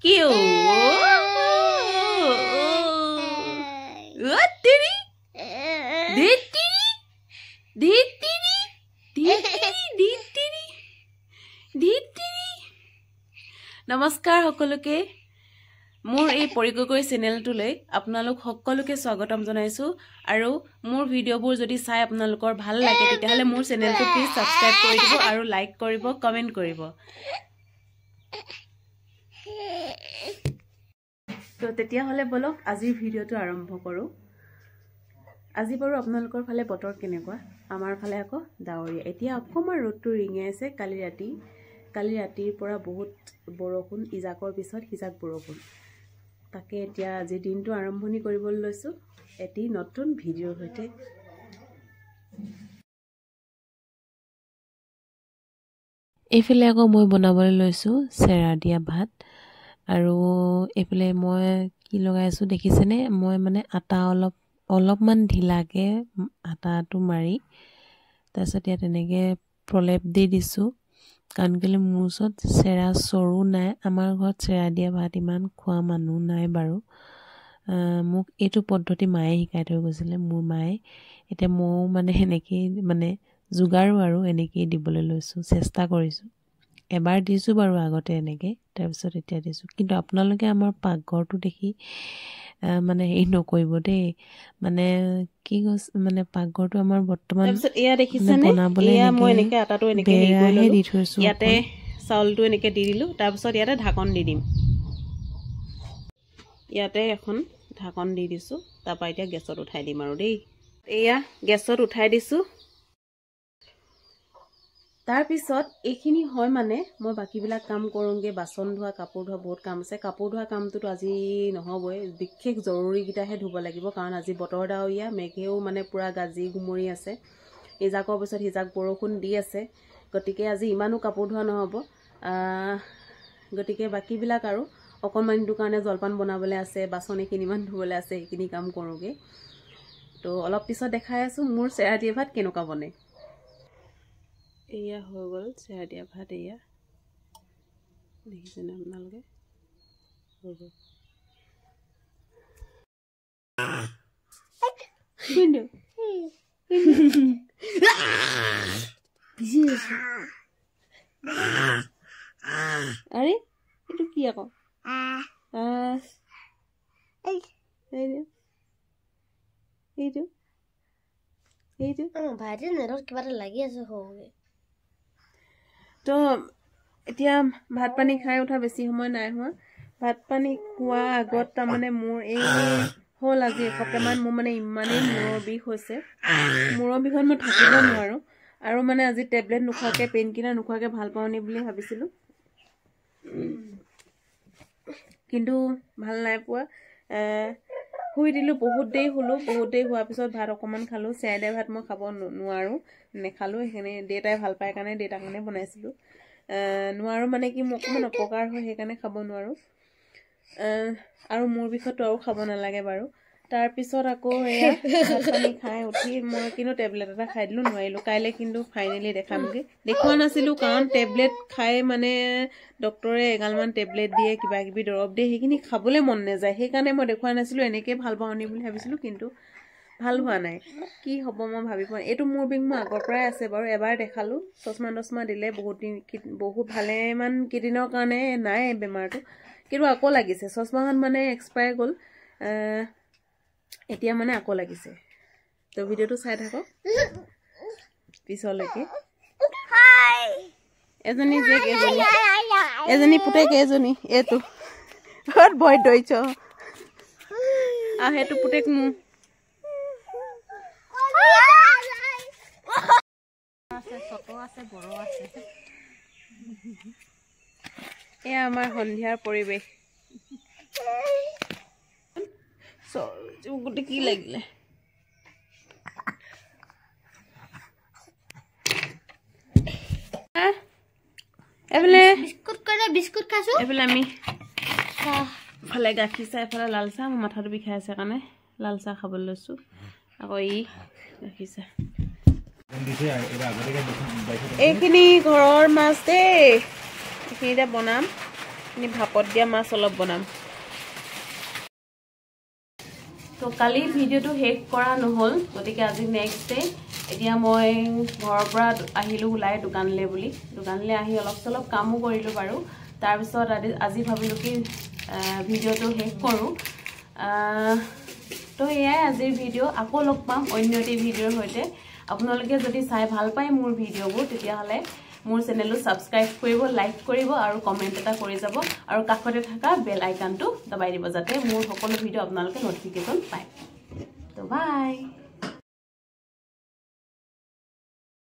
क्यों तेरी नमस्कार সকলোকে মোৰ এই পৰিককৈ চেনেলটোলৈ আপোনালোক সকলোকে স্বাগতম জনাইছো আৰু মোৰ ভিডিঅ'বোৰ যদি চাই আপোনালোকৰ ভাল লাগে তেতিয়াহলে মোৰ চেনেলটো প্লিজ সাবস্ক্ৰাইব কৰি দিব আৰু লাইক কৰিব কমেন্ট কৰিব তো তেতিয়াহলে বলক আজিৰ ভিডিঅ'টো আৰম্ভ কৰো আজি বাৰু আপোনালোকৰ ফালে বতৰ কেনেকুৱা আমাৰ ফালে আকৌ ডাৱৰীয়া এতিয়া অকমান ৰ'দটো ৰিঙি আছে কালি ৰাতিৰ পৰা বহুত বৰষুণ ইজাকৰ পিছত হিজাক বৰষুণ তাকে এতিয়া আজি দিনটো আৰম্ভণি কৰিবলৈ লৈছো এটি নতুন ভিডিঅ'ৰ সৈতে এইফালে আকৌ মই বনাবলৈ লৈছো চেৰা দিয়া ভাত আৰু এইফালে মই কি লগাইছো দেখিছেনে মই মানে আটা অলপমান ঢিলাকে আটাটো মাৰি তাৰপিছত ইয়াত এনেকে প্ৰলেপ দি দিছো কাৰণ কেলে মোৰ ওচৰত চেৰা সৰু নাই আমাৰ ঘৰত চেৰা দিয়া ভাত ইমান খোৱা মানুহ নাই বাৰু মোক এইটো পদ্ধতি মায়ে শিকাই থৈ গৈছিলে মোৰ মায়ে এতিয়া মই মানে এনেকৈ মানে যোগাৰো আৰু এনেকৈ দিবলৈ লৈছো চেষ্টা কৰিছো এবাৰ দিছো বাৰু আগতে এনেকৈ তাৰপিছত এতিয়া দিছো কিন্তু আপোনালোকে আমাৰ পাকঘৰটো দেখি মানে এই নকৰিব দেই মানে কি গছ মানে পাকঘৰটো আমাৰ বৰ্তমান তাৰপিছত এয়া দেখিছেনে এয়া মই এনেকৈ আটাটো এনেকৈ দি থৈছো ইয়াতে চাউলটো এনেকৈ দি দিলো তাৰপিছত ইয়াতে ঢাকন দি দিম ইয়াতে এখন ঢাকন দি দিছো তাৰপা এতিয়া গেছত উঠাই দিম আৰু দেই এয়া গেছত উঠাই দিছো তাৰ পিছত এইখিনি হয় মানে মই বাকিবিলাক কাম কৰোঁগে বাচন ধোৱা কাপোৰ ধোৱা বহুত কাম আছে কাপোৰ ধোৱা কামটোতো আজি নহবই বিশেষ জৰুৰী গিটাহে ধুব লাগিব কাৰণ আজি বতৰ ডাৱৰীয়া মেঘেও মানে পুৰা গাজি গুমৰি আছে ইজাকৰ পিছত হিজাক বৰষুণ দি আছে গতিকে আজি ইমানো কাপোৰ ধোৱা নহব গতিকে বাকিবিলাক আৰু অকণমানিটো কাৰণে জলপান বনাবলৈ আছে বাচন এখিনিমান ধুবলৈ আছে এইখিনি কাম কৰোঁগে তো অলপ পিছত দেখাই আছো মোৰ চেৰা দিয়া ভাত কেনেকুৱা বনে এয়া হৈ গ'ল চেৰা দিয়া ভাত এয়া দেখিছেনে আপোনালোকে হৈ গ'ল আরে এইটো কি আকৌ এইটো ভাইটি নেটত কিবা এটা লাগি আছে হওঁগে তো এতিয়া ভাত পানী খাই উঠা বেছি সময় নাই হোৱা ভাত পানী খোৱা আগত তাৰমানে মোৰ এই হ'ল আজি এসপ্তাহমান মোৰ মানে ইমানেই মূৰৰ বিষ হৈছে মূৰৰ বিষত মই থাকিব নোৱাৰো আৰু মানে আজি টেবলেট নোখোৱাকে পেইন কিলাৰ নোখোৱাকে ভাল পাওঁ নি বুলি ভাবিছিলো কিন্তু ভাল নাই পোৱা শুই দিলো বহুত দেৰি হোৱাৰ পিছত ভাত অকমান খালো চেৰা ভাত মই খাব নোৱাৰো নেখালো সেইকাৰণে দেউতাই ভাল পায় কাৰণে দেউতাৰ কাৰণে বনাইছিলো নোৱাৰো মানে কি মোক অকমান অপকাৰ হয় সেইকাৰণে খাব নোৱাৰো আৰু মোৰ বিষয়টো আৰু খাব নালাগে বাৰু তাৰ পিছত আকৌ এয়া ভাত পানী খাই উঠি মই কিন্তু টেবলেট এটা খাই দিলো নোৱাৰিলো কাইলে কিন্তু ফাইনেলি দেখামগে দেখুৱা নাছিলো কাৰণ টেবলেট খাই মানে ডক্টৰে এগালমান টেবলেট দিয়ে কিবা কিবি দৰৱ দিয়ে সেইখিনি খাবলৈ মন নাযায় সেইকাৰণে মই দেখুৱা নাছিলো এনেকৈ ভাল পাওঁ নি বুলি ভাবিছিলো কিন্তু ভাল হোৱা নাই কি হ'ব মই ভাবি পোৱা এইটো মোৰ বিষ মোৰ আগৰ পৰাই আছে বাৰু এবাৰ দেখালো চশমা দিলে বহুত ভালেমান কেইদিনৰ কাৰণে নাই বেমাৰটো কিন্তু আকৌ লাগিছে চশমাখন মানে এক্সপায়াৰ গ'ল এতিয়া মানে আকৌ লাগিছে তো ভিডিঅ'টো চাই থাকক পিছলৈকে এজনী পুতেক এজনী এইটো বহুত ভয় দৈছ সেইটো পুতেক মোৰ এয়া আমাৰ সন্ধিয়াৰ পৰিৱেশ গোটেই কি লাগিলে এফালে বিস্কুট খাইছো এফালে আমি ফালে গাখীৰ চাহ এফালে লাল চাহ মোৰ মাথাটো বিষাই আছে কাৰণে লাল চাহ খাবলৈ লৈছো আকৌ গাখীৰ চাহ এইখিনি ঘৰৰ মাছ দেই এইখিনিতে বনাম ভাপত দিয়া মাছ অলপ বনাম তো কালি ভিডিওটো শেষ কৰা নহল গতিকে আজি নেক্সট ডে এতিয়া মই ঘৰৰ পৰা আহিলো ওলাই দোকানলৈ বুলি দোকানলৈ আহি অলপ চলপ কামো কৰিলো বাৰু তাৰ পিছত আজি ভাবিলো কি ভিডিওটো শেষ কৰো তো এয়াই আজিৰ ভিডিও আকৌ লগ পাম অন্য এটি ভিডিওৰ সৈতে আপোনালোকে যদি চাই ভাল পায় মোৰ ভিডিওবোৰ তেতিয়া হলে মোৰ চেনেলটো সাবস্ক্ৰাইব কৰিব লাইক কৰিব আৰু কমেন্ট এটা কৰি যাব আৰু কাষতে থকা বেল আইকনটো দবাই দিব যাতে মোৰ সকলো ভিডিও আপোনালোকে নটিফিকেশন পায় তো বাই